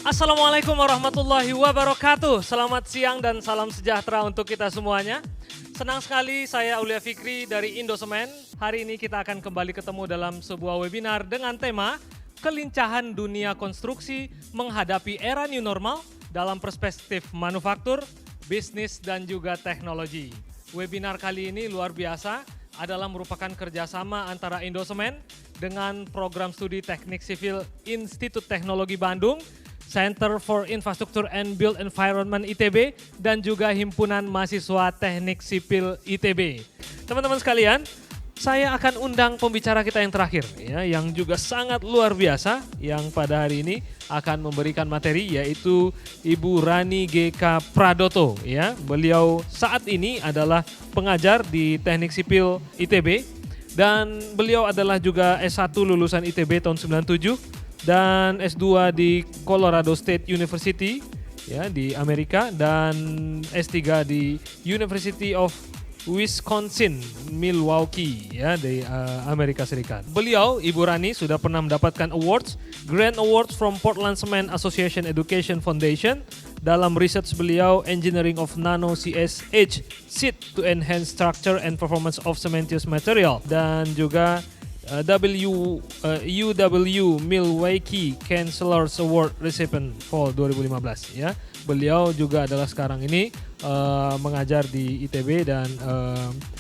Assalamualaikum warahmatullahi wabarakatuh. Selamat siang dan salam sejahtera untuk kita semuanya. Senang sekali saya Aulia Fikri dari Indosemen. Hari ini kita akan kembali ketemu dalam sebuah webinar dengan tema Kelincahan Dunia Konstruksi Menghadapi Era New Normal dalam Perspektif Manufaktur, Bisnis dan juga Teknologi. Webinar kali ini luar biasa, adalah merupakan kerjasama antara Indosemen dengan Program Studi Teknik Sipil Institut Teknologi Bandung, Center for Infrastructure and Built Environment ITB, dan juga Himpunan Mahasiswa Teknik Sipil ITB. Teman-teman sekalian, saya akan undang pembicara kita yang terakhir, ya, yang juga sangat luar biasa, yang pada hari ini akan memberikan materi, yaitu Ibu Rani GK Pradoto. Ya. Beliau saat ini adalah pengajar di Teknik Sipil ITB, dan beliau adalah juga S1 lulusan ITB tahun 97, dan S2 di Colorado State University, ya, di Amerika, dan S3 di University of Wisconsin Milwaukee, ya, di Amerika Serikat. Beliau, Ibu Rani, sudah pernah mendapatkan awards, Grand Awards from Portland Cement Association Education Foundation dalam research beliau Engineering of Nano CSH Seed to Enhance Structure and Performance of Cementitious Material, dan juga UW Milwaukee Chancellor's Award recipient Fall 2015, ya. Beliau juga adalah sekarang ini mengajar di ITB dan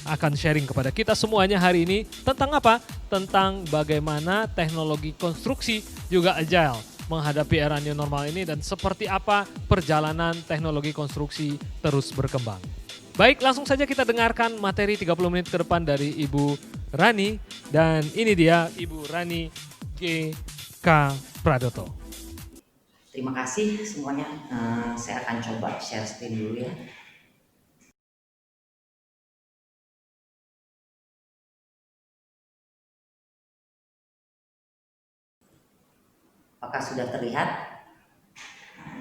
akan sharing kepada kita semuanya hari ini tentang apa? Tentang bagaimana teknologi konstruksi juga agile menghadapi era new normal ini dan seperti apa perjalanan teknologi konstruksi terus berkembang. Baik, langsung saja kita dengarkan materi 30 menit ke depan dari Ibu Rani, dan ini dia Ibu Rani GK Pradoto. Terima kasih semuanya. Saya akan coba share screen dulu ya. Apakah sudah terlihat?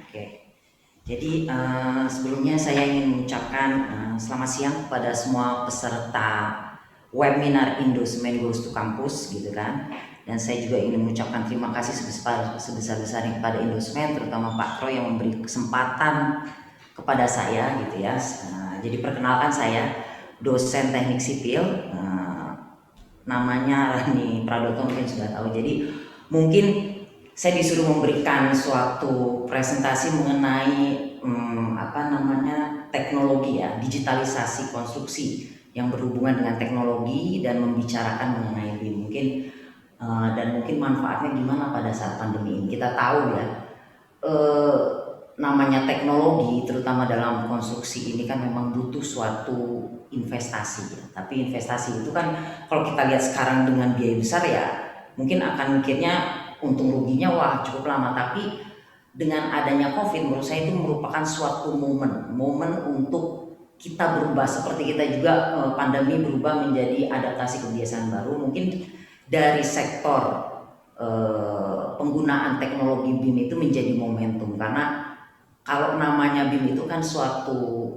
Oke. Jadi sebelumnya saya ingin mengucapkan selamat siang kepada semua peserta webinar Indosemen Goes to Campus, gitu kan. Dan saya juga ingin mengucapkan terima kasih sebesar-besarnya kepada Indosemen, terutama Pak Troy yang memberi kesempatan kepada saya, gitu ya. Jadi perkenalkan, saya dosen teknik sipil, namanya Rani Pradoto, mungkin sudah tahu. Jadi mungkin saya disuruh memberikan suatu presentasi mengenai teknologi, ya, digitalisasi konstruksi yang berhubungan dengan teknologi dan membicarakan mengenai BIM mungkin, dan mungkin manfaatnya gimana pada saat pandemi ini. Kita tahu ya, namanya teknologi terutama dalam konstruksi ini kan memang butuh suatu investasi, ya. Tapi investasi itu kan kalau kita lihat sekarang dengan biaya besar, ya mungkin akan mikirnya untung ruginya wah cukup lama. Tapi dengan adanya COVID, menurut saya itu merupakan suatu momen untuk kita berubah, seperti kita juga pandemi berubah menjadi adaptasi kebiasaan baru. Mungkin dari sektor penggunaan teknologi BIM itu menjadi momentum, karena kalau namanya BIM itu kan suatu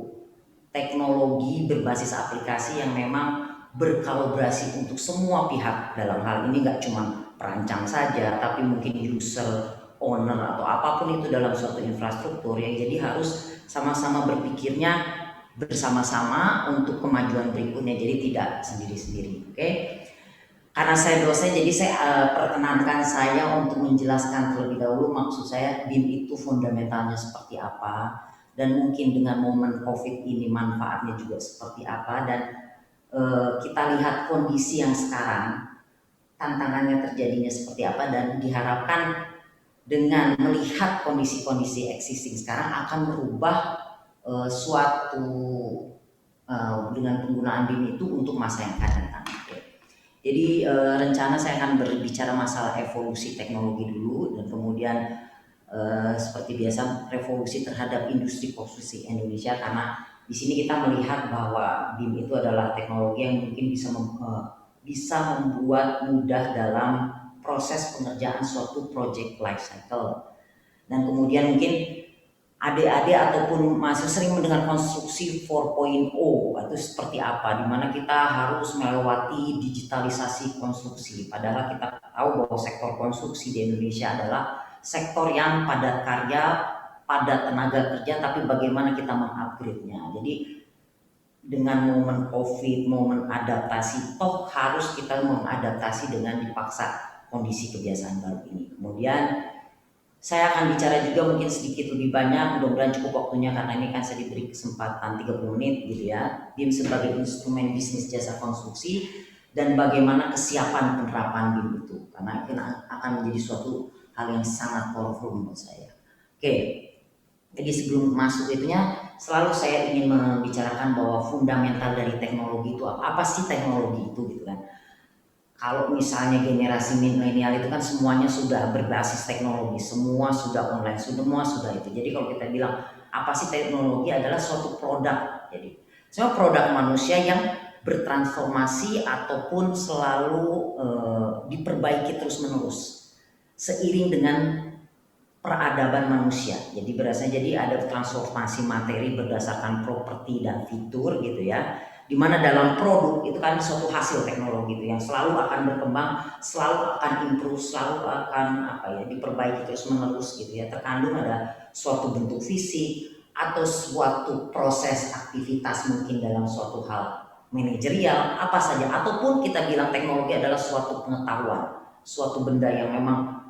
teknologi berbasis aplikasi yang memang berkolaborasi untuk semua pihak. Dalam hal ini nggak cuma perancang saja, tapi mungkin user, owner, atau apapun itu dalam suatu infrastruktur, yang jadi harus sama-sama berpikirnya bersama-sama untuk kemajuan berikutnya, jadi tidak sendiri-sendiri. Oke. Karena saya dosen, jadi saya perkenankan saya untuk menjelaskan terlebih dahulu maksud saya BIM itu fundamentalnya seperti apa, dan mungkin dengan momen COVID ini manfaatnya juga seperti apa, dan kita lihat kondisi yang sekarang, tantangannya terjadinya seperti apa, dan diharapkan dengan melihat kondisi-kondisi existing sekarang akan merubah suatu dengan penggunaan BIM itu untuk masa yang akan datang. Jadi rencana saya akan berbicara masalah evolusi teknologi dulu, dan kemudian seperti biasa revolusi terhadap industri konstruksi Indonesia, karena di sini kita melihat bahwa BIM itu adalah teknologi yang mungkin bisa membuat mudah dalam proses pengerjaan suatu project life cycle. Dan kemudian mungkin adik-adik ataupun masih sering mendengar konstruksi 4.0 itu seperti apa, dimana kita harus melewati digitalisasi konstruksi. Padahal kita tahu bahwa sektor konstruksi di Indonesia adalah sektor yang padat karya, padat tenaga kerja, tapi bagaimana kita mengupgrade-nya. Jadi dengan momen COVID, momen adaptasi, toh harus kita mengadaptasi dengan dipaksa kondisi kebiasaan baru ini. Kemudian saya akan bicara juga mungkin sedikit lebih banyak, mudah-mudahan cukup waktunya karena ini kan saya diberi kesempatan 30 menit gitu ya. BIM sebagai instrumen bisnis jasa konstruksi dan bagaimana kesiapan penerapan BIM itu. Karena itu akan menjadi suatu hal yang sangat powerful menurut saya. Oke, jadi sebelum masuk itunya, selalu saya ingin membicarakan bahwa fundamental dari teknologi itu apa sih teknologi itu gitu kan. Kalau misalnya generasi milenial itu kan semuanya sudah berbasis teknologi, semua sudah online, semua sudah itu. Jadi kalau kita bilang apa sih teknologi adalah suatu produk. Jadi semua produk manusia yang bertransformasi ataupun selalu diperbaiki terus menerus seiring dengan peradaban manusia. Jadi berasanya jadi ada transformasi materi berdasarkan properti dan fitur gitu ya. Dimana dalam produk itu kan suatu hasil teknologi itu yang selalu akan berkembang, selalu akan improve, selalu akan diperbaiki terus menerus gitu ya. Terkandung ada suatu bentuk fisik atau suatu proses aktivitas mungkin dalam suatu hal manajerial apa saja, ataupun kita bilang teknologi adalah suatu pengetahuan, suatu benda yang memang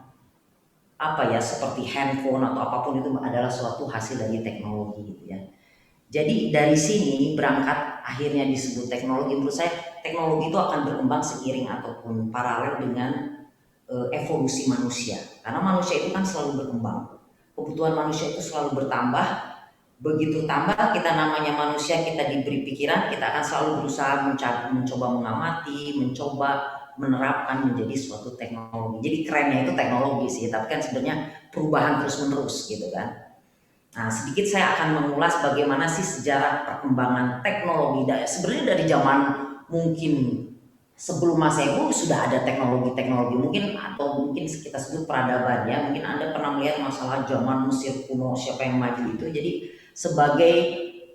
seperti handphone atau apapun itu adalah suatu hasil dari teknologi gitu ya. Jadi dari sini berangkat akhirnya disebut teknologi. Menurut saya teknologi itu akan berkembang seiring ataupun paralel dengan evolusi manusia. Karena manusia itu kan selalu berkembang. Kebutuhan manusia itu selalu bertambah. Begitu tambah kita namanya manusia, kita diberi pikiran, kita akan selalu berusaha mencoba mengamati, mencoba menerapkan menjadi suatu teknologi. Jadi kerennya itu teknologi sih, tapi kan sebenarnya perubahan terus menerus gitu kan. Nah, sedikit saya akan mengulas bagaimana sih sejarah perkembangan teknologi. Sebenarnya dari zaman mungkin sebelum Masehu sudah ada teknologi-teknologi mungkin, atau mungkin kita sebut peradaban ya. Mungkin Anda pernah melihat masalah zaman Mesir kuno, siapa yang maju itu. Jadi sebagai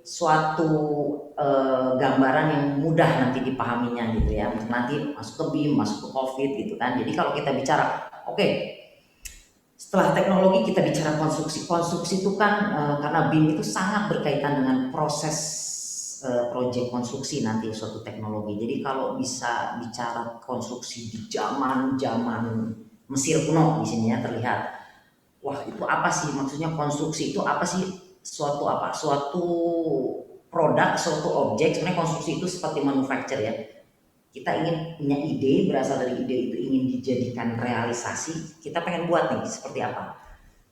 suatu gambaran yang mudah nanti dipahaminya gitu ya. Nanti masuk ke BIM, masuk ke COVID gitu kan. Jadi kalau kita bicara, oke, setelah teknologi kita bicara konstruksi. Konstruksi itu kan karena BIM itu sangat berkaitan dengan proses proyek konstruksi nanti suatu teknologi. Jadi kalau bisa bicara konstruksi di zaman Mesir kuno di sini ya terlihat. Wah, itu apa sih maksudnya konstruksi itu apa sih? Suatu produk, suatu objek. Sebenarnya konstruksi itu seperti manufacture ya. Kita ingin punya ide, berasal dari ide itu ingin dijadikan realisasi, kita pengen buat nih seperti apa.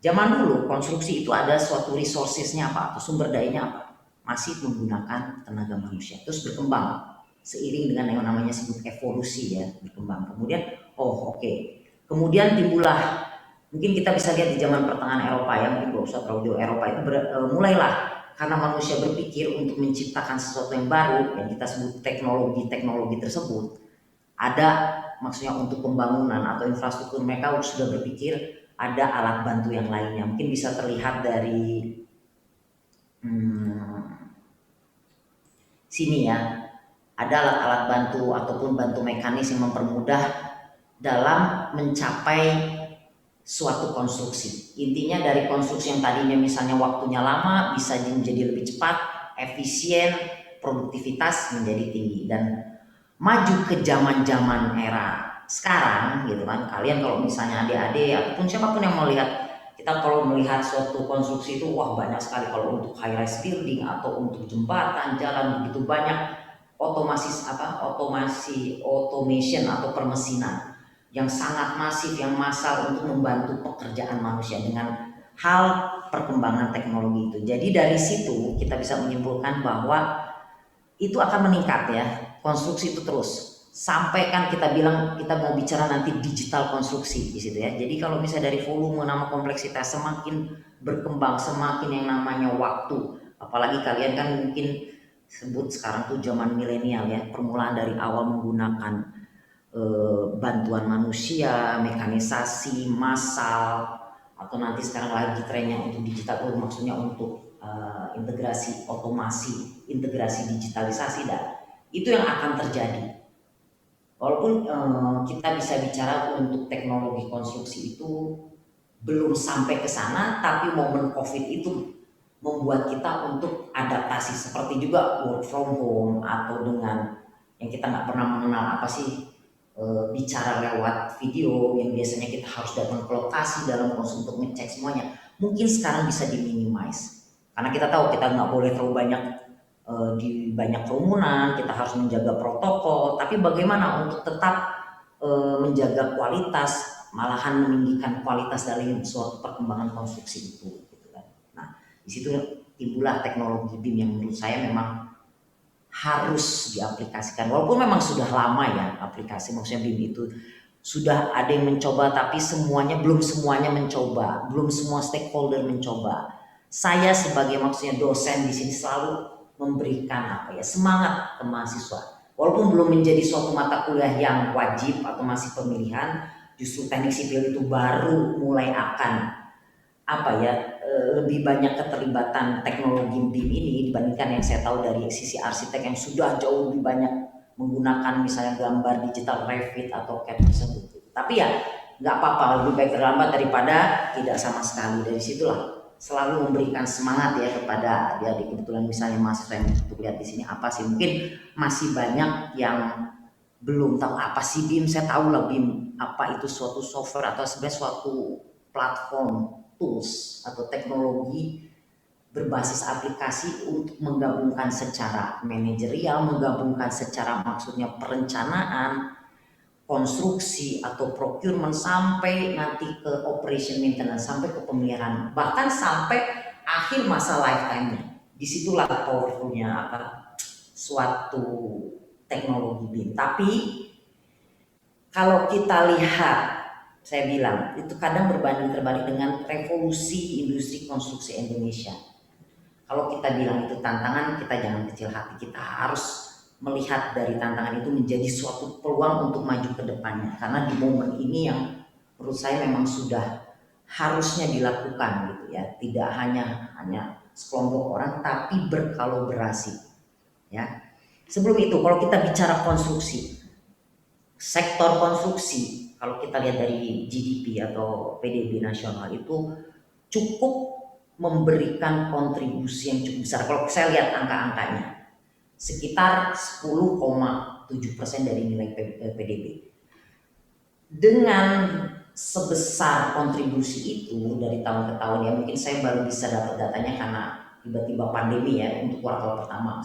Zaman dulu konstruksi itu ada suatu resourcesnya apa atau sumber dayanya apa, masih menggunakan tenaga manusia, terus berkembang seiring dengan yang namanya sebut evolusi ya, berkembang. Kemudian kemudian timbullah, mungkin kita bisa lihat di zaman pertengahan Eropa ya, mungkin gak usah terlalu jauh, Eropa itu mulailah karena manusia berpikir untuk menciptakan sesuatu yang baru yang kita sebut teknologi tersebut ada maksudnya untuk pembangunan atau infrastruktur. Mereka sudah berpikir ada alat bantu yang lainnya, mungkin bisa terlihat dari sini ya, ada alat-alat bantu ataupun bantu mekanis yang mempermudah dalam mencapai suatu konstruksi. Intinya dari konstruksi yang tadinya misalnya waktunya lama bisa menjadi lebih cepat, efisien, produktivitas menjadi tinggi. Dan maju ke zaman-zaman era sekarang gitu kan, kalian kalau misalnya adik-adik ataupun siapapun yang mau lihat, kita kalau melihat suatu konstruksi itu wah banyak sekali. Kalau untuk high rise building atau untuk jembatan, jalan, begitu banyak automation atau permesinan yang sangat masif, yang massal untuk membantu pekerjaan manusia dengan hal perkembangan teknologi itu. Jadi dari situ kita bisa menyimpulkan bahwa itu akan meningkat ya, konstruksi itu terus. Sampai kan kita bilang kita mau bicara nanti digital konstruksi di situ ya. Jadi kalau misalnya dari volume nama kompleksitas semakin berkembang, semakin yang namanya waktu, apalagi kalian kan mungkin sebut sekarang tuh zaman milenial ya, permulaan dari awal menggunakan bantuan manusia, mekanisasi massal, atau nanti sekarang lagi trennya untuk digital, maksudnya untuk integrasi otomasi, integrasi digitalisasi, dan itu yang akan terjadi. Walaupun kita bisa bicara untuk teknologi konstruksi itu belum sampai ke sana, tapi momen COVID itu membuat kita untuk adaptasi, seperti juga work from home atau dengan yang kita nggak pernah mengenal apa sih, bicara lewat video yang biasanya kita harus datang ke lokasi dalam proses untuk ngecek semuanya, mungkin sekarang bisa diminimize karena kita tahu kita nggak boleh terlalu banyak di banyak kerumunan, kita harus menjaga protokol, tapi bagaimana untuk tetap menjaga kualitas, malahan meninggikan kualitas dari suatu perkembangan konstruksi itu, gitu kan. Nah, di situ timbullah teknologi BIM yang menurut saya memang harus diaplikasikan. Walaupun memang sudah lama ya aplikasi, maksudnya BIM itu sudah ada yang mencoba, tapi belum semuanya mencoba, belum semua stakeholder mencoba. Saya sebagai maksudnya dosen di sini selalu memberikan apa ya, semangat ke mahasiswa. Walaupun belum menjadi suatu mata kuliah yang wajib atau masih pemilihan, justru teknik sipil itu baru mulai akan apa ya, lebih banyak keterlibatan teknologi BIM ini dibandingkan yang saya tahu dari sisi arsitek yang sudah jauh lebih banyak menggunakan misalnya gambar digital Revit atau CAD tersebut. Tapi ya nggak apa-apa, lebih baik terlambat daripada tidak sama sekali. Dari situlah selalu memberikan semangat ya kepada adik-adik, kebetulan misalnya mahasiswa yang untuk lihat di sini apa sih, mungkin masih banyak yang belum tahu apa sih BIM. Saya tahu lah BIM apa itu, suatu software atau sebenarnya suatu platform tools atau teknologi berbasis aplikasi untuk menggabungkan secara manajerial, menggabungkan secara maksudnya perencanaan, konstruksi atau procurement sampai nanti ke operation maintenance, sampai ke pemeliharaan, bahkan sampai akhir masa lifetime-nya. Disitulah powerfulnya apa suatu teknologi BIM. Tapi kalau kita lihat, saya bilang itu kadang berbanding terbalik dengan revolusi industri konstruksi Indonesia. Kalau kita bilang itu tantangan, kita jangan kecil hati, kita harus melihat dari tantangan itu menjadi suatu peluang untuk maju ke depannya. Karena di momen ini yang menurut saya memang sudah harusnya dilakukan gitu ya, tidak hanya sekelompok orang tapi berkolaborasi ya. Sebelum itu kalau kita bicara konstruksi, sektor konstruksi kalau kita lihat dari GDP atau PDB nasional itu cukup memberikan kontribusi yang cukup besar. Kalau saya lihat angka-angkanya sekitar 10,7% dari nilai PDB. Dengan sebesar kontribusi itu dari tahun ke tahun ya, mungkin saya baru bisa dapat datanya karena tiba-tiba pandemi ya untuk kuartal pertama.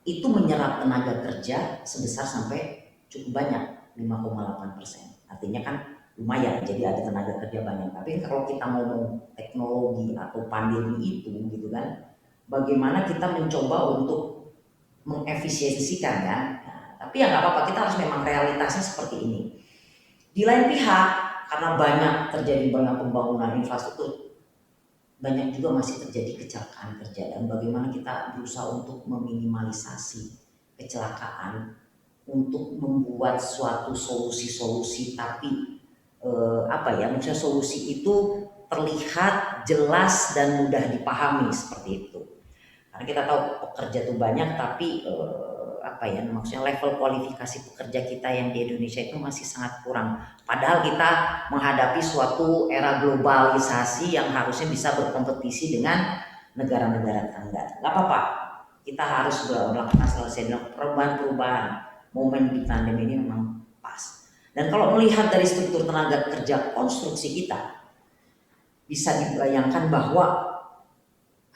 Itu menyerap tenaga kerja sebesar sampai cukup banyak, 5,8%. Artinya kan lumayan, jadi ada tenaga kerja banyak. Tapi kalau kita ngomong teknologi atau pandemi itu gitu kan, bagaimana kita mencoba untuk mengefisiensikan kan. Nah, tapi ya nggak apa-apa, kita harus memang realitasnya seperti ini. Di lain pihak, karena banyak terjadi banyak pembangunan infrastruktur, banyak juga masih terjadi kecelakaan kerja, dan bagaimana kita berusaha untuk meminimalisasi kecelakaan, untuk membuat suatu solusi-solusi tapi apa ya, maksudnya solusi itu terlihat jelas dan mudah dipahami seperti itu. Karena kita tahu pekerja itu banyak tapi apa ya, maksudnya level kualifikasi pekerja kita yang di Indonesia itu masih sangat kurang. Padahal kita menghadapi suatu era globalisasi yang harusnya bisa berkompetisi dengan negara-negara tetangga. Gak apa-apa, kita harus melakukan selalu perubahan-perubahan. Momen di pandemi ini memang pas. Dan kalau melihat dari struktur tenaga kerja konstruksi kita, bisa dibayangkan bahwa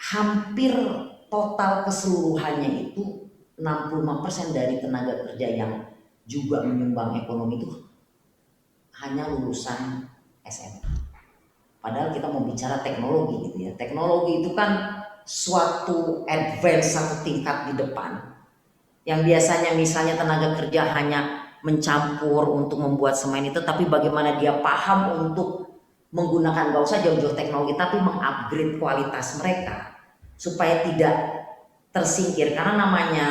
hampir total keseluruhannya itu 65% dari tenaga kerja yang juga menyumbang ekonomi itu hanya lulusan SMA. Padahal kita mau bicara teknologi gitu ya. Teknologi itu kan suatu advance, satu tingkat di depan. Yang biasanya misalnya tenaga kerja hanya mencampur untuk membuat semen itu, tapi bagaimana dia paham untuk menggunakan, gak usah jauh-jauh teknologi, tapi mengupgrade kualitas mereka supaya tidak tersingkir. Karena namanya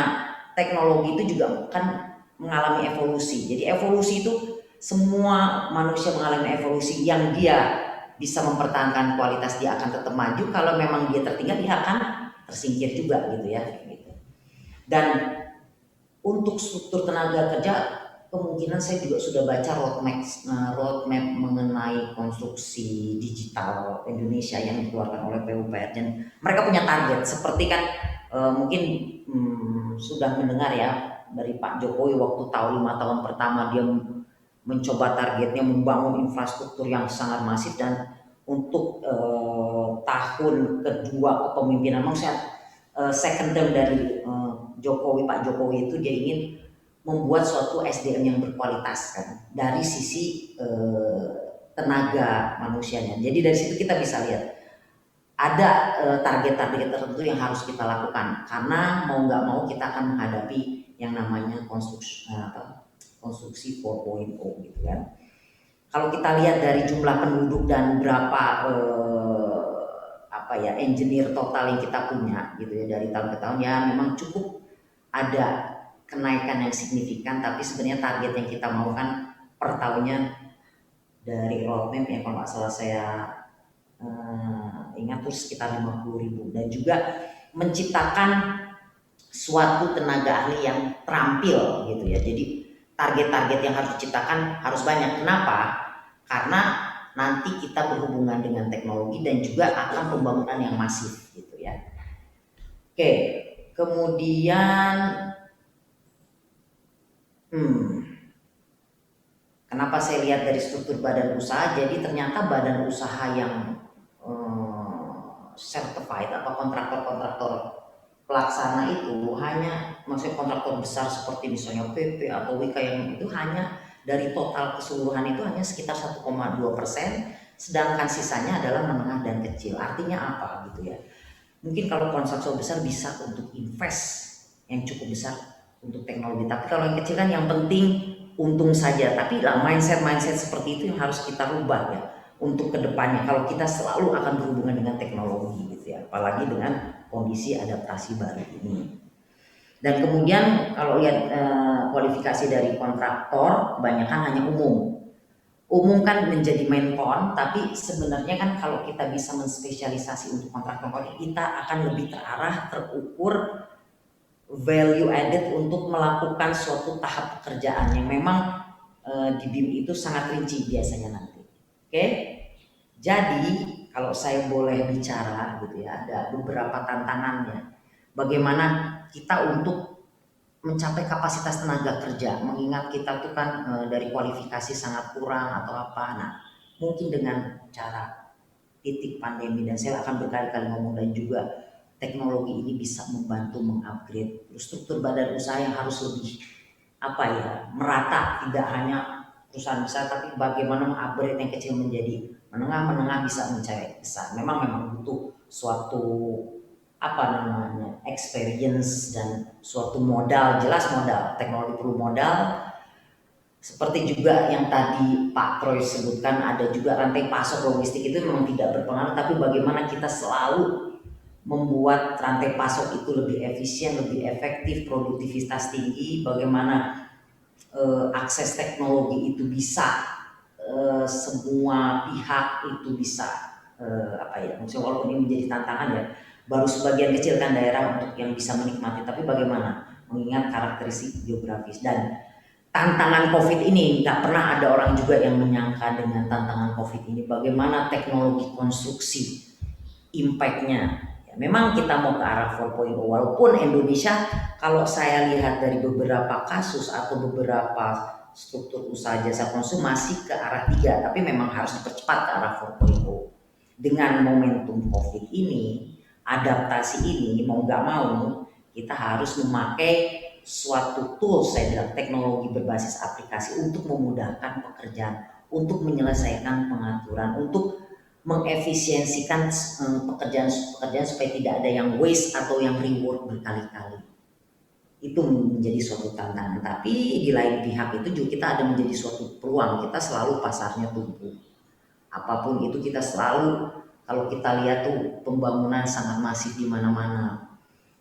teknologi itu juga kan mengalami evolusi. Jadi evolusi itu semua manusia mengalami evolusi, yang dia bisa mempertahankan kualitas dia akan tetap maju. Kalau memang dia tertinggal dia akan tersingkir juga gitu ya. Dan untuk struktur tenaga kerja kemungkinan saya juga sudah baca roadmap mengenai konstruksi digital Indonesia yang dikeluarkan oleh PUPR, dan mereka punya target seperti kan mungkin sudah mendengar ya dari Pak Jokowi waktu tahun 5 tahun pertama dia mencoba targetnya membangun infrastruktur yang sangat masif, dan untuk tahun kedua kepemimpinan maksudnya second term dari Pak Jokowi itu dia ingin membuat suatu SDM yang berkualitas kan dari sisi tenaga manusianya. Jadi dari situ kita bisa lihat ada target-target tertentu yang harus kita lakukan, karena mau nggak mau kita akan menghadapi yang namanya konstruksi 4.0 gitu kan. Kalau kita lihat dari jumlah penduduk dan berapa engineer total yang kita punya gitu ya dari tahun ke tahun, ya memang cukup ada kenaikan yang signifikan, tapi sebenarnya target yang kita mau kan per tahunnya dari roadmap ya kalau nggak salah saya ingat tuh sekitar 50.000, dan juga menciptakan suatu tenaga ahli yang terampil gitu ya. Jadi target-target yang harus diciptakan harus banyak. Kenapa? Karena nanti kita berhubungan dengan teknologi dan juga akan pembangunan yang masif gitu ya. Oke, kemudian kenapa saya lihat dari struktur badan usaha, jadi ternyata badan usaha yang certified atau kontraktor-kontraktor pelaksana itu hanya, maksudnya kontraktor besar seperti misalnya PP atau WK yang itu hanya dari total keseluruhan itu hanya sekitar 1,2%, sedangkan sisanya adalah menengah dan kecil. Artinya apa gitu ya? Mungkin kalau kontraktor besar bisa untuk invest yang cukup besar untuk teknologi, tapi kalau yang kecil kan yang penting untung saja. Tapi lah mindset seperti itu yang harus kita rubah ya untuk kedepannya kalau kita selalu akan berhubungan dengan teknologi gitu ya, apalagi dengan kondisi adaptasi baru ini. Dan kemudian kalau lihat kualifikasi dari kontraktor kebanyakan hanya umum kan menjadi main con, tapi sebenarnya kan kalau kita bisa menspesialisasi untuk kontraktor kita akan lebih terarah, terukur, value added untuk melakukan suatu tahap pekerjaan yang memang di BIM itu sangat rinci biasanya nanti. Oke, jadi kalau saya boleh bicara gitu ya, ada beberapa tantangannya. Bagaimana kita untuk mencapai kapasitas tenaga kerja, mengingat kita tuh kan dari kualifikasi sangat kurang atau apa. Nah, mungkin dengan cara titik pandemi, dan saya akan berkali-kali ngomong, dan juga teknologi ini bisa membantu mengupgrade struktur badan usaha yang harus lebih merata, tidak hanya perusahaan besar, tapi bagaimana mengupgrade yang kecil menjadi menengah bisa mencapai besar. Memang butuh suatu experience dan suatu modal, jelas modal, teknologi perlu modal. Seperti juga yang tadi Pak Troy sebutkan, ada juga rantai pasok logistik itu memang tidak berpengaruh, tapi bagaimana kita selalu membuat rantai pasok itu lebih efisien, lebih efektif, produktivitas tinggi, bagaimana akses teknologi itu bisa semua pihak itu bisa maksudnya walaupun ini menjadi tantangan ya, baru sebagian kecil kan daerah untuk yang bisa menikmati, tapi bagaimana mengingat karakteristik geografis. Dan tantangan COVID ini nggak pernah ada orang juga yang menyangka dengan tantangan COVID ini bagaimana teknologi konstruksi impactnya. Memang kita mau ke arah 4.0, walaupun Indonesia kalau saya lihat dari beberapa kasus atau beberapa struktur usaha jasa konsumasi ke arah 3, tapi memang harus dipercepat ke arah 4.0. Dengan momentum COVID ini, adaptasi ini mau nggak mau kita harus memakai suatu tools, saya bilang teknologi berbasis aplikasi untuk memudahkan pekerjaan, untuk menyelesaikan pengaturan, untuk mengefisiensikan pekerjaan supaya tidak ada yang waste atau yang reward berkali-kali. Itu menjadi suatu tantangan, tapi di lain pihak itu juga kita ada menjadi suatu peluang. Kita selalu pasarnya tumbuh, apapun itu kita selalu, kalau kita lihat tuh pembangunan sangat masif di mana-mana.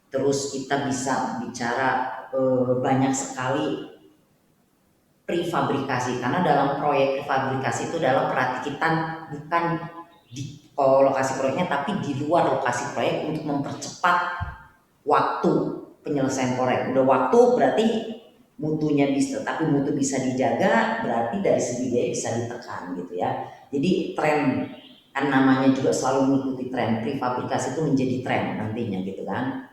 Terus kita bisa bicara banyak sekali prefabrikasi, karena dalam proyek prefabrikasi itu adalah perakitan bukan di lokasi proyeknya tapi di luar lokasi proyek untuk mempercepat waktu penyelesaian proyek. Udah waktu berarti mutunya bisa, tapi mutu bisa dijaga, berarti dari segi biaya bisa ditekan gitu ya. Jadi tren, kan namanya juga selalu mengikuti tren, prefabrikasi itu menjadi tren nantinya gitu kan.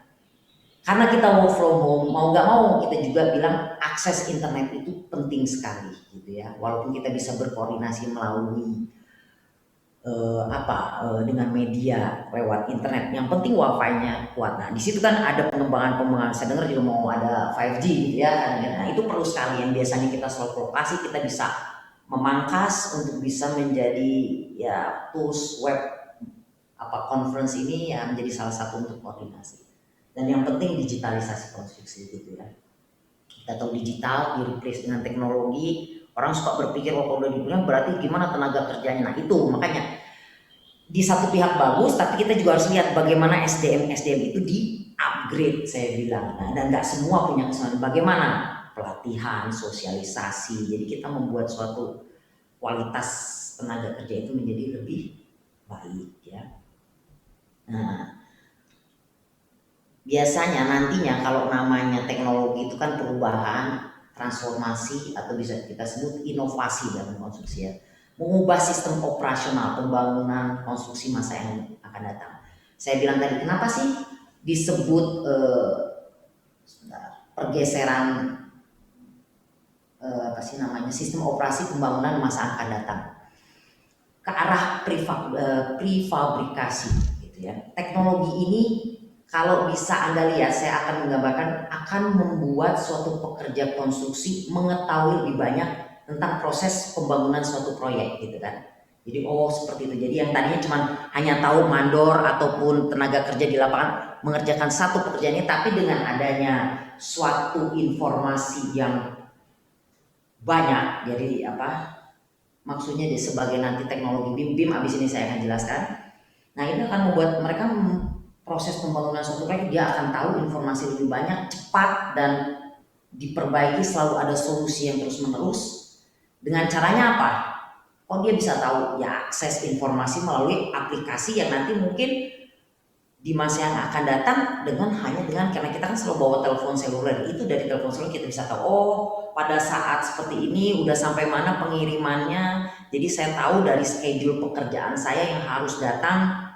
Karena kita work from home, mau nggak mau kita juga bilang akses internet itu penting sekali gitu ya. Walaupun kita bisa berkoordinasi melalui dengan media lewat internet, yang penting wifi-nya kuat. Nah di situ kan ada pengembangan, saya dengar juga mau ada 5G gitu ya kan. Nah itu perlu sekali, yang biasanya kita selalu lokasi kita bisa memangkas untuk bisa menjadi ya tools web conference ini ya, menjadi salah satu untuk koordinasi. Dan yang penting digitalisasi konstruksi gitu ya. Kita tahu digital di replace dengan teknologi, orang suka berpikir kalau udah dibilang berarti gimana tenaga kerjanya. Nah itu makanya di satu pihak bagus, tapi kita juga harus lihat bagaimana SDM itu di upgrade saya bilang. Nah, dan nggak semua punya kesempatan. Bagaimana pelatihan, sosialisasi. Jadi kita membuat suatu kualitas tenaga kerja itu menjadi lebih baik ya. Nah, biasanya nantinya kalau namanya teknologi itu kan perubahan, transformasi, atau bisa kita sebut inovasi dalam konstruksi ya. Mengubah sistem operasional pembangunan konstruksi masa yang akan datang. Saya bilang tadi, kenapa sih disebut pergeseran sistem operasi pembangunan masa akan datang ke arah prefabrikasi gitu ya. Teknologi ini kalau bisa Anda lihat, saya akan menggambarkan, akan membuat suatu pekerja konstruksi mengetahui lebih banyak tentang proses pembangunan suatu proyek gitu kan. Jadi seperti itu. Jadi yang tadinya cuma hanya tahu mandor ataupun tenaga kerja di lapangan mengerjakan satu pekerjaan ini, tapi dengan adanya suatu informasi yang banyak, jadi maksudnya sebagai nanti teknologi BIM abis ini saya akan jelaskan. Nah ini akan membuat mereka proses pembangunan suatu proyek, dia akan tahu informasi lebih banyak, cepat, dan diperbaiki, selalu ada solusi yang terus menerus. Dengan caranya apa? Dia bisa tahu ya, akses informasi melalui aplikasi yang nanti mungkin di masa yang akan datang karena kita kan selalu bawa telepon seluler, itu dari telepon seluler kita bisa tahu pada saat seperti ini udah sampai mana pengirimannya. Jadi saya tahu dari schedule pekerjaan saya yang harus datang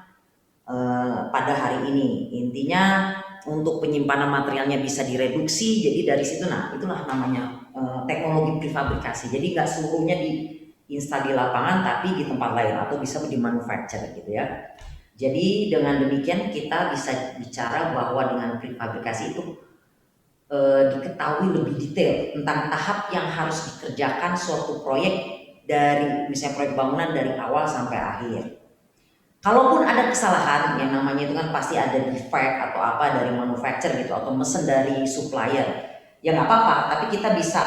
pada hari ini. Intinya untuk penyimpanan materialnya bisa direduksi, jadi dari situ itulah namanya teknologi prefabrikasi. Jadi nggak seluruhnya diinstal di lapangan, tapi di tempat lain atau bisa di manufacture gitu ya. Jadi dengan demikian kita bisa bicara bahwa dengan prefabrikasi itu diketahui lebih detail tentang tahap yang harus dikerjakan suatu proyek, dari misalnya proyek bangunan dari awal sampai akhir. Kalaupun ada kesalahan, yang namanya itu kan pasti ada defect atau apa dari manufacturer gitu, atau mesin dari supplier, ya nggak apa-apa, tapi kita bisa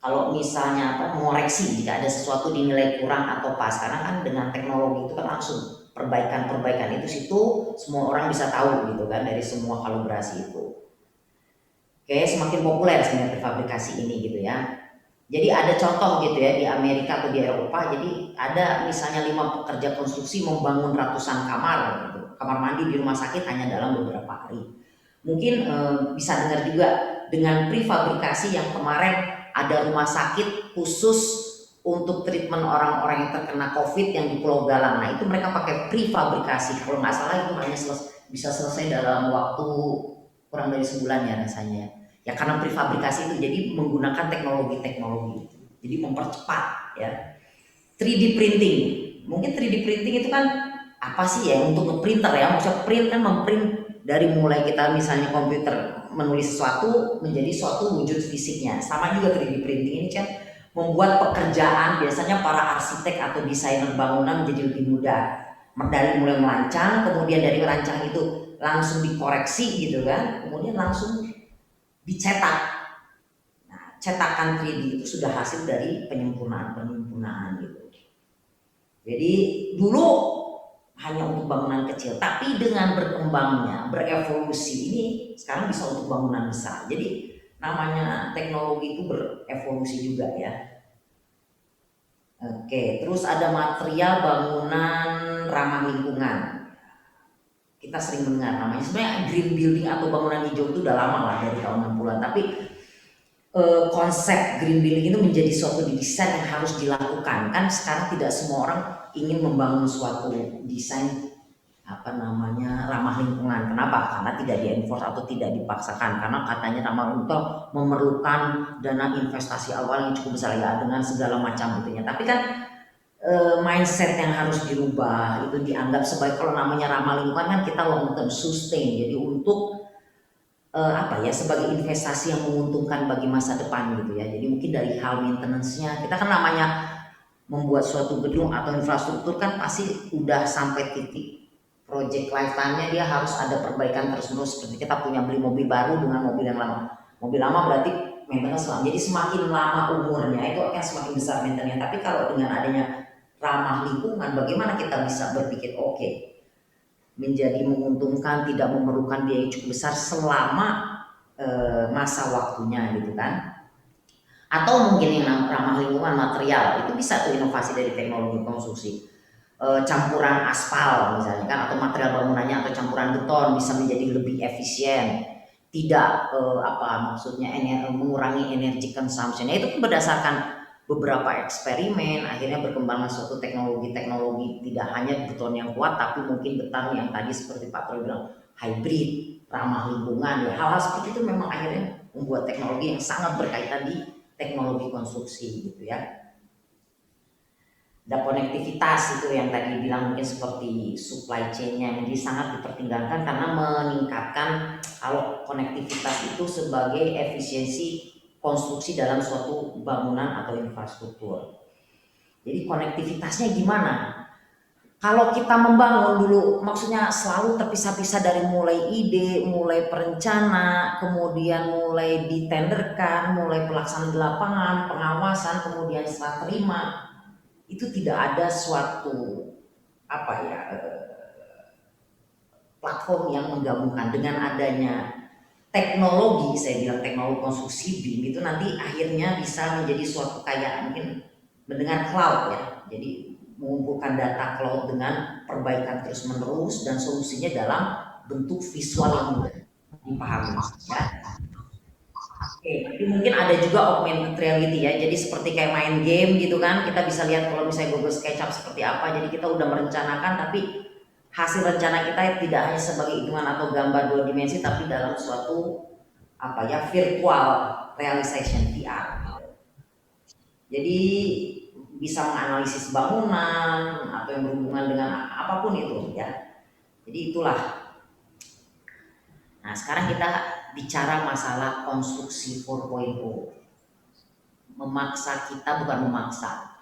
kalau misalnya mengoreksi jika ada sesuatu dinilai kurang atau pas, karena kan dengan teknologi itu kan langsung perbaikan itu situ semua orang bisa tahu gitu kan, dari semua kalibrasi itu. Oke, semakin populer sebenarnya prefabrikasi ini gitu ya. Jadi ada contoh gitu ya, di Amerika atau di Eropa, jadi ada misalnya 5 pekerja konstruksi membangun ratusan kamar gitu. Kamar mandi di rumah sakit hanya dalam beberapa hari. Mungkin bisa dengar juga dengan prefabrikasi yang kemarin ada rumah sakit khusus untuk treatment orang-orang yang terkena COVID yang di Pulau Galang. Nah itu mereka pakai prefabrikasi, kalau nggak salah itu hanya bisa selesai dalam waktu kurang dari sebulan ya rasanya. Ya karena prefabrikasi itu jadi menggunakan teknologi-teknologi itu, jadi mempercepat ya. 3D printing, mungkin 3D printing itu kan apa sih ya, untuk nge-printer ya, maksudnya print kan memprint dari mulai kita misalnya komputer menulis sesuatu menjadi suatu wujud fisiknya. Sama juga 3D printing ini kan membuat pekerjaan biasanya para arsitek atau desainer bangunan menjadi lebih mudah. Dari mulai merancang, kemudian dari merancang itu langsung dikoreksi gitu kan, kemudian langsung dicetak. Nah, cetakan 3D itu sudah hasil dari penyempurnaan gitu. Jadi dulu hanya untuk bangunan kecil, tapi dengan berkembangnya, berevolusi ini sekarang bisa untuk bangunan besar. Jadi namanya teknologi itu berevolusi juga ya. Oke, terus ada material bangunan ramah lingkungan. kita sering mendengar namanya. Sebenarnya green building atau bangunan hijau itu udah lama lah, dari tahun 60-an. Tapi konsep green building itu menjadi suatu desain yang harus dilakukan. Kan sekarang tidak semua orang ingin membangun suatu desain ramah lingkungan. Kenapa? Karena tidak di-enforce atau tidak dipaksakan. Karena katanya ramah lingkungan memerlukan dana investasi awal yang cukup besar ya, dengan segala macam itunya. Tapi kan mindset yang harus dirubah itu dianggap sebagai, kalau namanya ramah lingkungan kan kita long term sustain. Jadi untuk sebagai investasi yang menguntungkan bagi masa depan gitu ya. Jadi mungkin dari hal maintenance-nya, kita kan namanya membuat suatu gedung atau infrastruktur kan pasti udah sampai titik project lifetime-nya dia harus ada perbaikan terus-menerus. Seperti kita punya beli mobil baru dengan mobil yang lama. Mobil lama berarti maintenance lama. Jadi semakin lama umurnya itu akan semakin besar maintenance-nya. Tapi kalau dengan adanya ramah lingkungan, bagaimana kita bisa berpikir oke, menjadi menguntungkan, tidak memerlukan biaya cukup besar selama masa waktunya gitu kan. Atau mungkin yang ramah lingkungan material, itu bisa tuh inovasi dari teknologi konstruksi. Campuran aspal misalnya kan, atau material bangunannya atau campuran beton bisa menjadi lebih efisien, tidak mengurangi energi consumption. Itu kan berdasarkan beberapa eksperimen akhirnya berkembanglah suatu teknologi tidak hanya beton yang kuat, tapi mungkin beton yang tadi seperti Pak Troy bilang hybrid, ramah lingkungan ya. Hal-hal seperti itu memang akhirnya membuat teknologi yang sangat berkaitan di teknologi konstruksi gitu ya. Ada konektivitas itu yang tadi bilang, mungkin seperti supply chain-nya jadi sangat dipertimbangkan karena meningkatkan kalau konektivitas itu sebagai efisiensi konstruksi dalam suatu bangunan atau infrastruktur. Jadi konektivitasnya gimana? Kalau kita membangun dulu, maksudnya selalu terpisah-pisah dari mulai ide, mulai perencana, kemudian mulai ditenderkan, mulai pelaksanaan di lapangan, pengawasan, kemudian serah terima, itu tidak ada suatu platform yang menggabungkan. Dengan adanya teknologi, saya bilang teknologi konstruksi BIM itu nanti akhirnya bisa menjadi suatu kayak mungkin mendengar cloud ya. Jadi mengumpulkan data cloud dengan perbaikan terus menerus dan solusinya dalam bentuk visual yang mudah dipahami ya. Oke, tapi mungkin ada juga augmented reality ya. Jadi seperti kayak main game gitu kan, kita bisa lihat kalau misalnya Google SketchUp seperti apa. Jadi kita udah merencanakan, tapi hasil rencana kita tidak hanya sebagai hitungan atau gambar dua dimensi, tapi dalam suatu virtual realization VR. Jadi bisa menganalisis bangunan atau yang berhubungan dengan apapun itu ya. Jadi itulah. Nah sekarang kita bicara masalah konstruksi 4.0. Memaksa kita, bukan memaksa,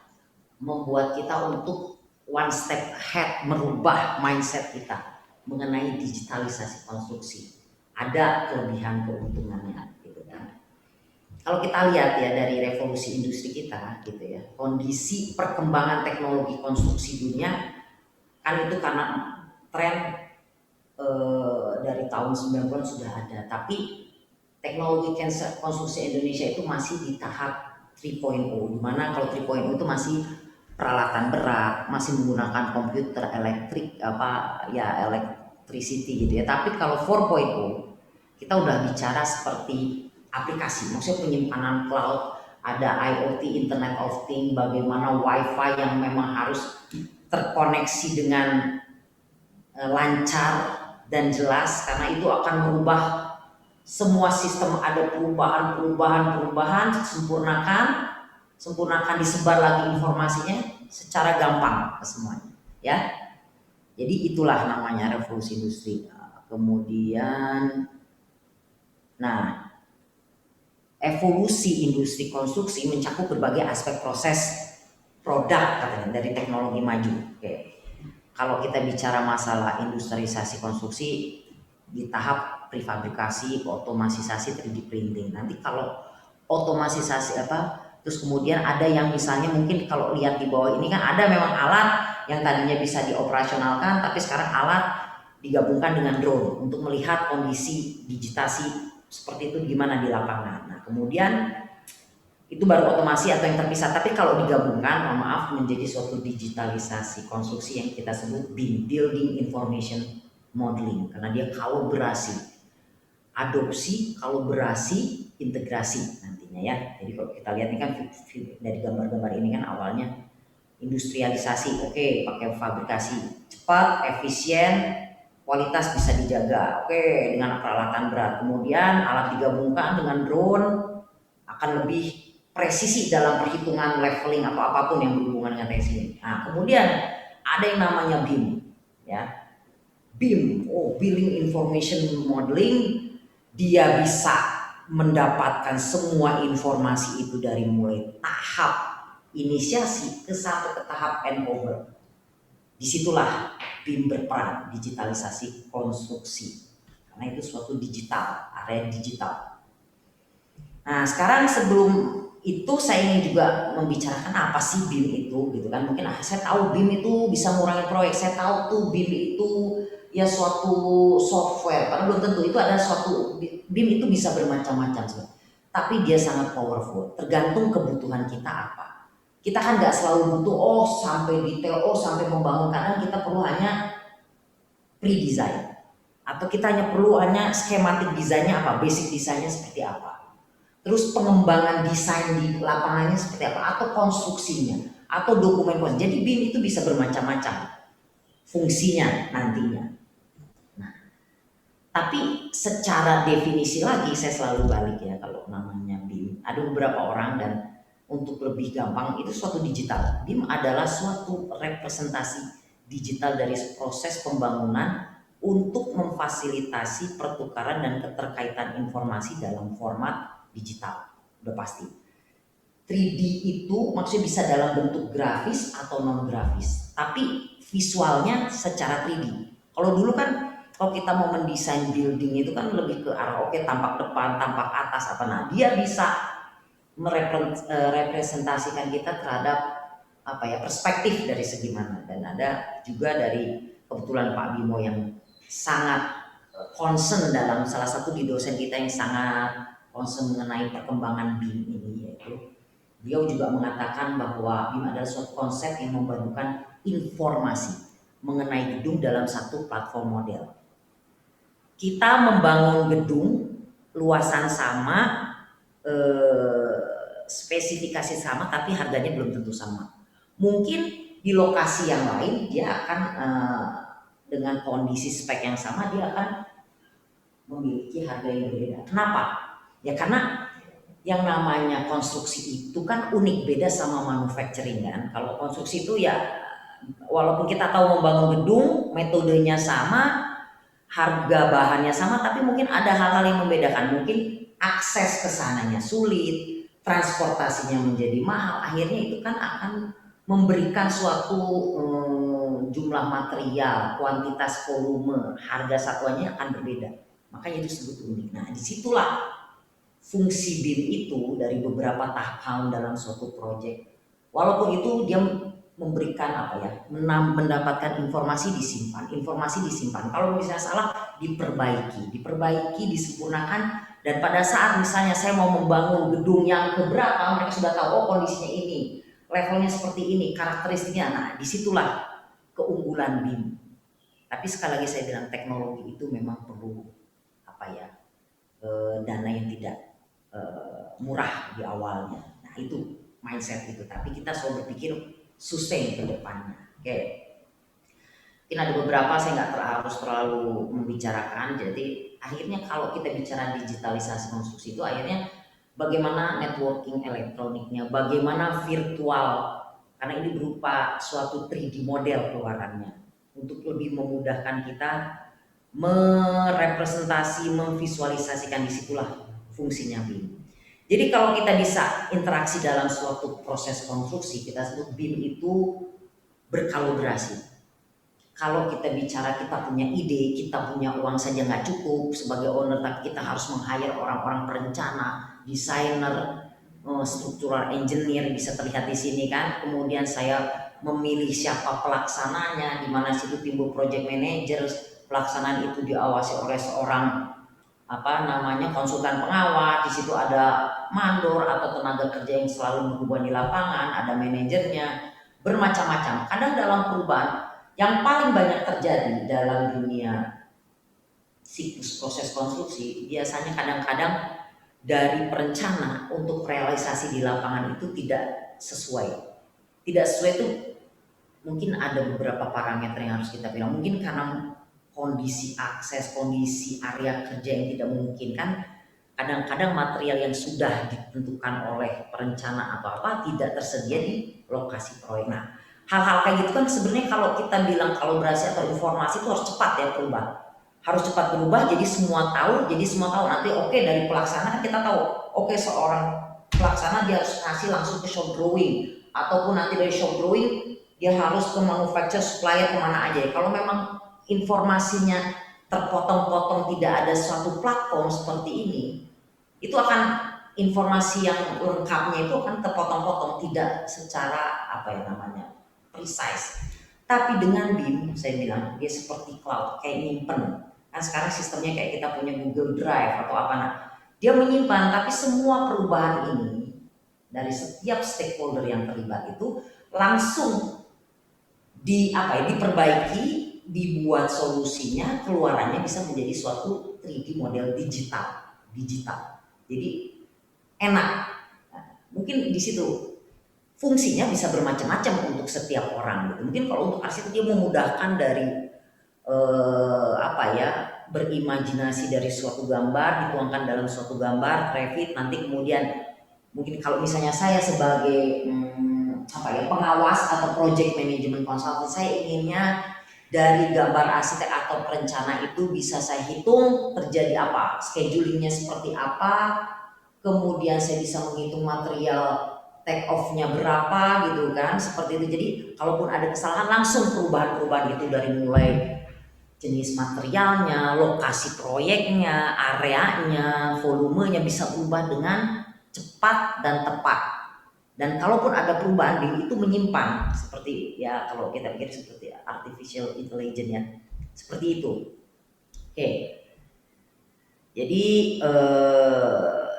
membuat kita untuk one step ahead, merubah mindset kita mengenai digitalisasi konstruksi. Ada kelebihan keuntungannya gitu kan. Kalau kita lihat ya dari revolusi industri kita gitu ya, kondisi perkembangan teknologi konstruksi dunia kan itu karena tren dari tahun 90-an sudah ada, tapi teknologi konstruksi Indonesia itu masih di tahap 3.0, dimana kalau 3.0 itu masih peralatan berat, masih menggunakan komputer elektrik electricity gitu ya. Tapi kalau 4.0 kita udah bicara seperti aplikasi, maksudnya penyimpanan cloud, ada IoT, Internet of Things, bagaimana WiFi yang memang harus terkoneksi dengan lancar dan jelas, karena itu akan merubah semua sistem. Ada perubahan, sempurnakan, disebar lagi informasinya secara gampang ke semuanya ya. Jadi itulah namanya revolusi industri. Kemudian evolusi industri konstruksi mencakup berbagai aspek proses produk katanya dari teknologi maju. Oke. Kalau kita bicara masalah industrialisasi konstruksi di tahap prefabrikasi, otomatisasi, 3D printing. Nanti kalau otomatisasi terus kemudian ada yang misalnya mungkin kalau lihat di bawah ini kan ada memang alat yang tadinya bisa dioperasionalkan, tapi sekarang alat digabungkan dengan drone untuk melihat kondisi digitasi seperti itu gimana di lapangan. Nah kemudian itu baru otomasi atau yang terpisah, tapi kalau digabungkan menjadi suatu digitalisasi konstruksi yang kita sebut BIM, Building Information modeling karena dia kolaborasi, adopsi, kolaborasi, integrasi nantinya ya. Jadi kalau kita lihat ini kan dari gambar-gambar ini kan awalnya industrialisasi, oke, pakai fabrikasi cepat, efisien, kualitas bisa dijaga, oke, dengan peralatan berat. Kemudian alat digabungkan dengan drone akan lebih presisi dalam perhitungan leveling atau apapun yang berhubungan dengan teknis ini. Nah, kemudian ada yang namanya BIM, ya. BIM, Building Information Modeling, dia bisa mendapatkan semua informasi itu dari mulai tahap inisiasi ke tahap handover. Disitulah BIM berperan, digitalisasi konstruksi, karena itu suatu digital, area digital. Nah sekarang sebelum itu saya ingin juga membicarakan apa sih BIM itu gitu kan. Mungkin saya tahu BIM itu bisa mengurangi proyek, saya tahu tuh BIM itu ya suatu software, karena belum tentu itu ada suatu BIM itu bisa bermacam-macam sih. Tapi dia sangat powerful, tergantung kebutuhan kita apa. Kita kan nggak selalu butuh sampai detail, sampai membangun, kadang kita perlu hanya pre-design atau kita hanya perlu hanya skematik desainnya apa, basic desainnya seperti apa, terus pengembangan desain di lapangannya seperti apa, atau konstruksinya, atau dokumen konstruksi. Jadi BIM itu bisa bermacam-macam fungsinya nantinya. Nah, tapi secara definisi lagi saya selalu balik ya kalau namanya BIM. Ada beberapa orang dan untuk lebih gampang itu suatu digital. BIM adalah suatu representasi digital dari proses pembangunan untuk memfasilitasi pertukaran dan keterkaitan informasi dalam format digital. Udah pasti 3D itu maksudnya bisa dalam bentuk grafis atau non grafis, tapi visualnya secara 3D. Kalau dulu kan kalau kita mau mendesain building itu kan lebih ke arah tampak depan, tampak atas apa, nah dia bisa merepresentasikan kita terhadap apa ya, perspektif dari segi mana. Dan ada juga dari kebetulan Pak Bimo yang sangat concern dalam salah satu di dosen kita yang sangat concern mengenai perkembangan BIM ini, yaitu beliau juga mengatakan bahwa BIM adalah suatu konsep yang memadukan informasi mengenai gedung dalam satu platform model. Kita membangun gedung luasan sama, spesifikasi sama, tapi harganya belum tentu sama. Mungkin di lokasi yang lain dia akan dengan kondisi spek yang sama dia akan memiliki harga yang berbeda. Kenapa? Ya karena yang namanya konstruksi itu kan unik, beda sama manufacturing kan. Kalau konstruksi itu ya walaupun kita tahu membangun gedung, metodenya sama, harga bahannya sama, tapi mungkin ada hal-hal yang membedakan. Mungkin akses ke sananya sulit, transportasinya menjadi mahal, akhirnya itu kan akan memberikan suatu jumlah material, kuantitas, volume, harga satuannya akan berbeda. Makanya itu disebut unik. Nah disitulah fungsi BIM itu dari beberapa tahap dalam suatu proyek. Walaupun itu dia memberikan mendapatkan informasi disimpan. Kalau misalnya salah diperbaiki, disempurnakan. Dan pada saat misalnya saya mau membangun gedung yang keberapa, mereka sudah tahu kondisinya ini, levelnya seperti ini, karakteristiknya. Nah disitulah keunggulan BIM. Tapi sekali lagi saya bilang teknologi itu memang perlu dana yang tidak murah di awalnya. Nah itu mindset itu. Tapi kita selalu berpikir sustain ke depannya. Oke. Mungkin ada beberapa saya nggak harus terlalu membicarakan. Jadi akhirnya kalau kita bicara digitalisasi konstruksi itu akhirnya bagaimana networking elektroniknya, bagaimana virtual, karena ini berupa suatu 3D model keluarannya untuk lebih memudahkan kita merepresentasi, memvisualisasikan. Disitulah fungsinya BIM. Jadi kalau kita bisa interaksi dalam suatu proses konstruksi, kita sebut BIM itu berkolaborasi. Kalau kita bicara kita punya ide, kita punya uang saja nggak cukup sebagai owner, tapi kita harus meng-hire orang-orang perencana, desainer, structural engineer bisa terlihat di sini kan. Kemudian saya memilih siapa pelaksananya, di mana situ timbul project manager, pelaksanaan itu diawasi oleh seorang konsultan pengawas. Di situ ada mandor atau tenaga kerja yang selalu berhubungan di lapangan, ada manajernya, bermacam-macam. Kadang dalam perubahan yang paling banyak terjadi dalam dunia siklus proses konstruksi, biasanya kadang-kadang dari perencana untuk realisasi di lapangan itu tidak sesuai. Tidak sesuai itu mungkin ada beberapa parameter yang harus kita bilang. Mungkin karena kondisi akses, kondisi area kerja yang tidak memungkinkan, kadang-kadang material yang sudah ditentukan oleh perencana atau apa tidak tersedia di lokasi proyek. Nah, hal-hal kayak gitu kan sebenarnya kalau kita bilang kolaborasi atau informasi itu harus cepat ya berubah. Harus cepat berubah, jadi semua tahu, nanti oke, dari pelaksana kan kita tahu, oke, seorang pelaksana dia harus ngasih langsung ke shop drawing, ataupun nanti dari shop drawing dia harus ke manufacturer, supplier, kemana aja. Kalau memang informasinya terpotong-potong, tidak ada suatu platform seperti ini, itu akan informasi yang lengkapnya itu akan terpotong-potong, tidak secara apa ya namanya precise. Tapi dengan BIM saya bilang dia seperti cloud, kayak nyimpen. Kan sekarang sistemnya kayak kita punya Google Drive atau apa, nah dia menyimpan, tapi semua perubahan ini dari setiap stakeholder yang terlibat itu langsung diperbaiki, dibuat solusinya, keluarannya bisa menjadi suatu 3D model digital. Jadi enak. Nah, mungkin di situ fungsinya bisa bermacam-macam untuk setiap orang gitu. Mungkin kalau untuk arsitek dia memudahkan dari berimajinasi dari suatu gambar, dituangkan dalam suatu gambar, Revit, nanti kemudian mungkin kalau misalnya saya sebagai pengawas atau project management consultant, saya inginnya dari gambar arsitek atau perencana itu bisa saya hitung terjadi apa, schedulingnya seperti apa, kemudian saya bisa menghitung material take off-nya berapa gitu kan, seperti itu. Jadi kalaupun ada kesalahan langsung perubahan-perubahan itu dari mulai jenis materialnya, lokasi proyeknya, areanya, volumenya bisa berubah dengan cepat dan tepat. Dan kalaupun ada perubahan BIM itu menyimpan, seperti ya kalau kita pikir seperti artificial intelligence ya, seperti itu. Oke. Jadi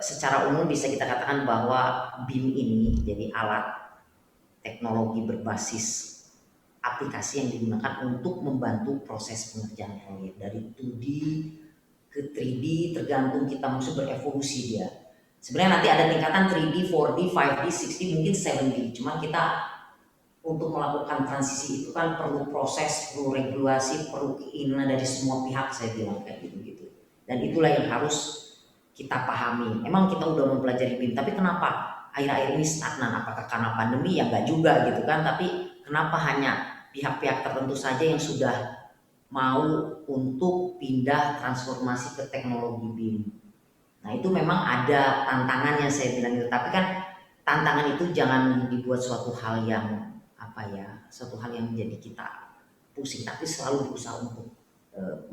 secara umum bisa kita katakan bahwa BIM ini jadi alat teknologi berbasis aplikasi yang digunakan untuk membantu proses pengerjaan proyek dari 2D ke 3D, tergantung kita maksud berevolusi dia. Sebenarnya nanti ada tingkatan 3D, 4D, 5D, 6D, mungkin 7D. Cuman kita untuk melakukan transisi itu kan perlu proses, perlu regulasi, perlu keinginan dari semua pihak, saya bilang kayak gitu-gitu. Dan itulah yang harus kita pahami. Emang kita udah mempelajari BIM, tapi kenapa akhir-akhir ini stagnan? Apakah karena pandemi? Ya enggak juga gitu kan. Tapi kenapa hanya pihak-pihak tertentu saja yang sudah mau untuk pindah transformasi ke teknologi BIM? Nah itu memang ada tantangannya, saya bilang gitu. Tapi kan tantangan itu jangan dibuat suatu hal yang suatu hal yang menjadi kita pusing, tapi selalu berusaha untuk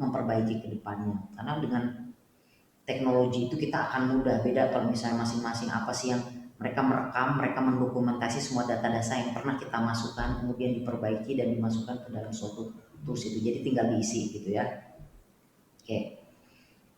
memperbaiki ke depannya. Karena dengan teknologi itu kita akan mudah. Beda kalau misalnya masing-masing apa sih yang mereka merekam, mereka mendokumentasi semua data-data yang pernah kita masukkan, kemudian diperbaiki dan dimasukkan ke dalam suatu tools itu. Jadi tinggal diisi gitu ya. Oke.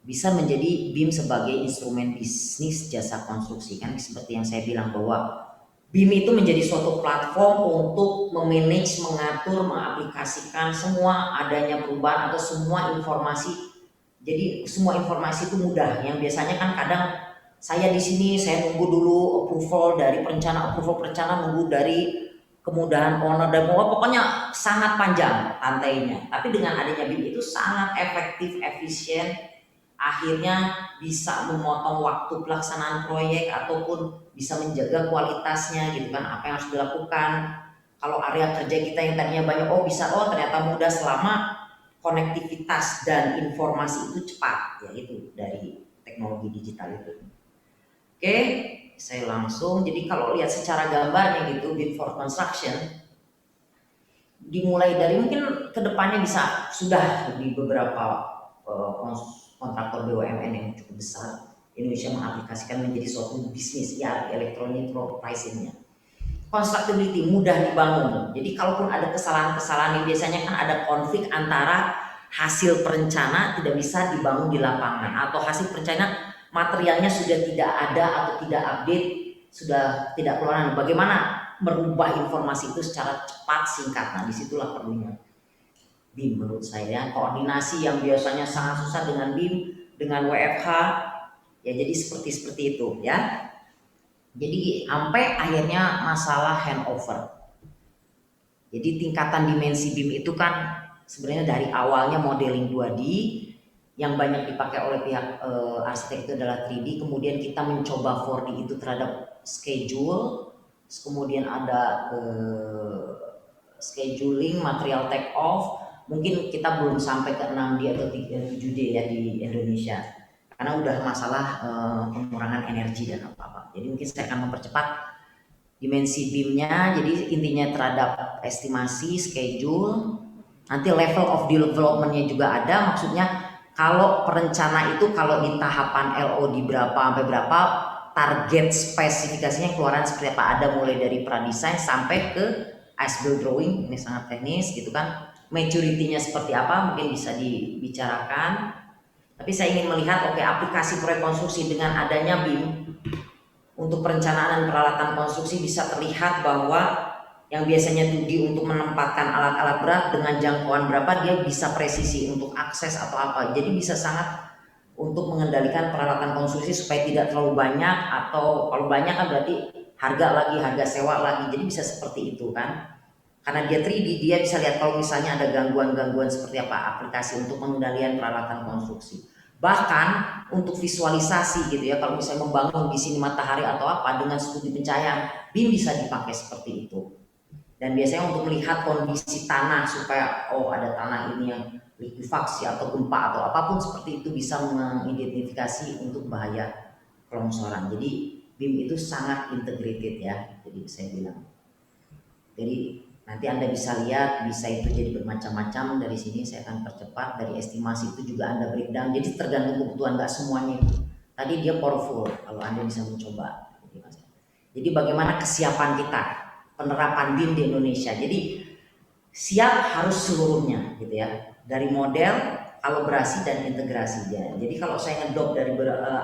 Bisa menjadi BIM sebagai instrumen bisnis jasa konstruksi, kan seperti yang saya bilang bahwa BIM itu menjadi suatu platform untuk memanage, mengatur, mengaplikasikan semua adanya perubahan atau semua informasi. Jadi semua informasi itu mudah. Yang biasanya kan kadang saya di sini saya nunggu dulu approval perencana nunggu dari kemudahan owner dan pokoknya sangat panjang rantainya. Tapi dengan adanya BIM itu sangat efektif, efisien, akhirnya bisa memotong waktu pelaksanaan proyek ataupun bisa menjaga kualitasnya gitu kan, apa yang harus dilakukan. Kalau area kerja kita yang tadinya banyak, ternyata mudah selama konektivitas dan informasi itu cepat, yaitu dari teknologi digital itu. Oke, saya langsung, jadi kalau lihat secara gambarnya gitu, BIM for construction dimulai dari mungkin kedepannya bisa sudah di beberapa kontraktor BUMN yang cukup besar Indonesia mengaplikasikan menjadi suatu bisnis electronic pricingnya. Constructability mudah dibangun. Jadi kalaupun ada kesalahan-kesalahan yang biasanya kan ada konflik antara hasil perencana tidak bisa dibangun di lapangan atau hasil perencana materialnya sudah tidak ada atau tidak update, sudah tidak keluaran. Bagaimana merubah informasi itu secara cepat, singkat? Nah disitulah perlunya BIM menurut saya. Koordinasi yang biasanya sangat susah dengan BIM, dengan WFH, ya jadi seperti itu ya. Jadi sampai akhirnya masalah handover. Jadi tingkatan dimensi BIM itu kan sebenarnya dari awalnya modeling 2D yang banyak dipakai oleh pihak arsitek itu adalah 3D, kemudian kita mencoba 4D itu terhadap schedule, kemudian ada scheduling, material take off, mungkin kita belum sampai ke 6D atau 7D ya di Indonesia karena udah masalah pengurangan energi dan apa-apa. Jadi mungkin saya akan mempercepat dimensi BIM-nya, jadi intinya terhadap estimasi, schedule, nanti level of development-nya juga ada, maksudnya kalau perencana itu kalau di tahapan LOD berapa sampai berapa, target spesifikasinya keluaran seperti apa, ada mulai dari pradesain sampai ke as-built drawing, ini sangat teknis gitu kan, maturity-nya seperti apa mungkin bisa dibicarakan, tapi saya ingin melihat oke, aplikasi proyek konstruksi dengan adanya BIM untuk perencanaan dan peralatan konstruksi bisa terlihat bahwa yang biasanya 2D untuk menempatkan alat-alat berat dengan jangkauan berapa dia bisa presisi untuk akses atau apa. Jadi bisa sangat untuk mengendalikan peralatan konstruksi supaya tidak terlalu banyak, atau kalau banyak kan berarti harga sewa lagi. Jadi bisa seperti itu kan. Karena dia 3D dia bisa lihat kalau misalnya ada gangguan-gangguan seperti apa, aplikasi untuk pengendalian peralatan konstruksi. Bahkan untuk visualisasi gitu ya, kalau misalnya membangun di sini matahari atau apa dengan studi pencahayaan, BIM bisa dipakai seperti itu. Dan biasanya untuk melihat kondisi tanah supaya oh ada tanah ini yang likuifaksi atau gempa atau apapun seperti itu bisa mengidentifikasi untuk bahaya kelongsoran. Jadi BIM itu sangat integrated ya. Jadi saya bilang. Jadi nanti Anda bisa lihat, bisa itu jadi bermacam-macam. Dari sini saya akan percepat, dari estimasi itu juga Anda breakdown, jadi tergantung kebutuhan, nggak semuanya itu. Tadi dia powerful kalau Anda bisa mencoba. Jadi bagaimana kesiapan kita penerapan BIM di Indonesia. Jadi siap harus seluruhnya gitu ya, dari model, kalibrasi dan integrasi ya. Jadi kalau saya ngedop dari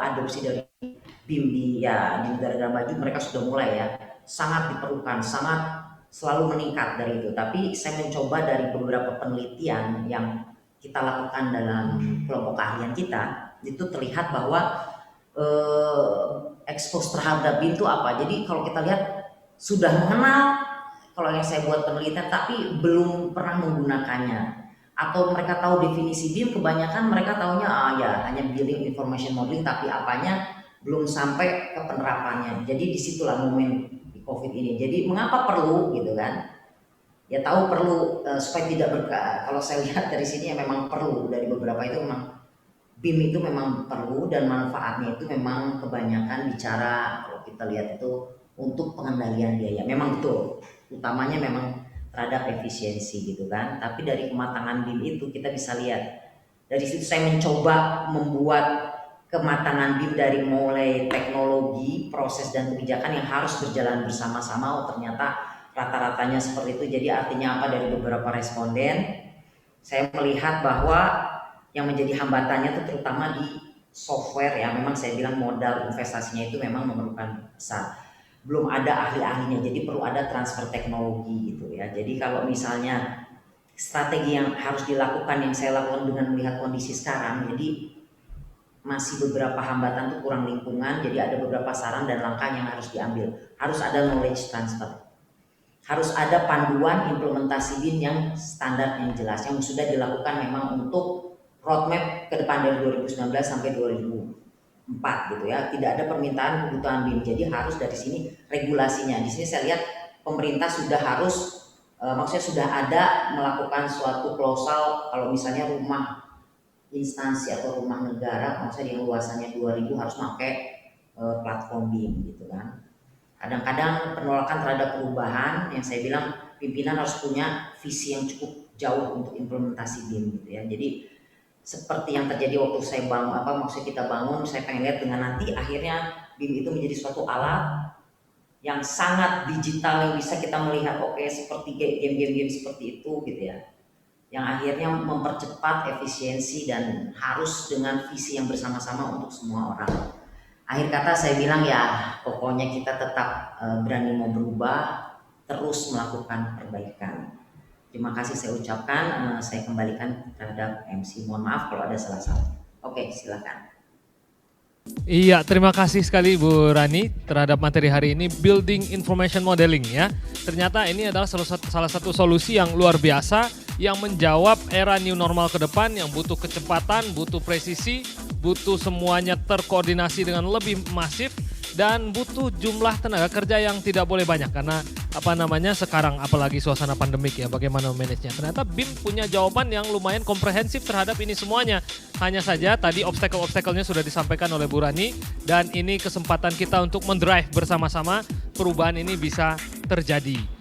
adopsi dari BIM di negara-negara maju, mereka sudah mulai ya, sangat diperlukan, sangat selalu meningkat dari itu. Tapi saya mencoba dari beberapa penelitian yang kita lakukan dalam kelompok keahlian kita, itu terlihat bahwa expose terhadap BIM itu apa. Jadi kalau kita lihat sudah mengenal, kalau yang saya buat penelitian tapi belum pernah menggunakannya, atau mereka tahu definisi BIM, kebanyakan mereka tahunya ya hanya building information modeling, tapi apanya belum sampai ke penerapannya. Jadi disitulah momen di COVID ini. Jadi mengapa perlu gitu kan? Ya tahu perlu supaya tidak kalau saya lihat dari sini ya memang perlu, dari beberapa itu memang BIM itu memang perlu, dan manfaatnya itu memang kebanyakan bicara kalau kita lihat itu untuk pengendalian biaya. Memang betul, utamanya memang terhadap efisiensi gitu kan. Tapi dari kematangan BIM itu kita bisa lihat. Dari situ saya mencoba membuat kematangan BIM dari mulai teknologi, proses dan kebijakan yang harus berjalan bersama-sama. Oh ternyata rata-ratanya seperti itu. Jadi artinya apa, dari beberapa responden saya melihat bahwa yang menjadi hambatannya itu terutama di software ya. Memang saya bilang modal investasinya itu memang memerlukan besar. Belum ada ahli-ahlinya, jadi perlu ada transfer teknologi gitu ya. Jadi kalau misalnya strategi yang harus dilakukan yang saya lakukan dengan melihat kondisi sekarang, jadi masih beberapa hambatan tuh kurang lingkungan, jadi ada beberapa saran dan langkah yang harus diambil. Harus ada knowledge transfer, harus ada panduan implementasi BIM yang standar yang jelas, yang sudah dilakukan memang untuk roadmap ke depan dari 2019 sampai 2004 gitu ya. Tidak ada permintaan kebutuhan BIM, jadi harus dari sini regulasinya. Di sini saya lihat pemerintah sudah harus maksudnya sudah ada melakukan suatu klausal kalau misalnya rumah instansi atau rumah negara, maksudnya yang luasannya 2000 harus pakai platform BIM gitu kan. Kadang-kadang penolakan terhadap perubahan, yang saya bilang pimpinan harus punya visi yang cukup jauh untuk implementasi BIM gitu ya. Jadi seperti yang terjadi waktu saya bangun, maksudnya kita bangun, saya pengen lihat dengan nanti akhirnya BIM itu menjadi suatu alat yang sangat digital yang bisa kita melihat oke seperti game-game seperti itu gitu ya, yang akhirnya mempercepat efisiensi dan harus dengan visi yang bersama-sama untuk semua orang. Akhir kata saya bilang ya pokoknya kita tetap berani mau berubah, terus melakukan perbaikan. Terima kasih saya ucapkan, saya kembalikan terhadap MC. Mohon maaf kalau ada salah-salah. Oke, silakan. Iya, terima kasih sekali Bu Rani terhadap materi hari ini, Building Information Modeling ya. Ternyata ini adalah salah satu solusi yang luar biasa yang menjawab era new normal ke depan yang butuh kecepatan, butuh presisi, butuh semuanya terkoordinasi dengan lebih masif dan butuh jumlah tenaga kerja yang tidak boleh banyak karena sekarang apalagi suasana pandemik ya, bagaimana manage-nya. Ternyata BIM punya jawaban yang lumayan komprehensif terhadap ini semuanya. Hanya saja tadi obstacle-obstacle-nya sudah disampaikan oleh Bu Rani dan ini kesempatan kita untuk mendrive bersama-sama perubahan ini bisa terjadi.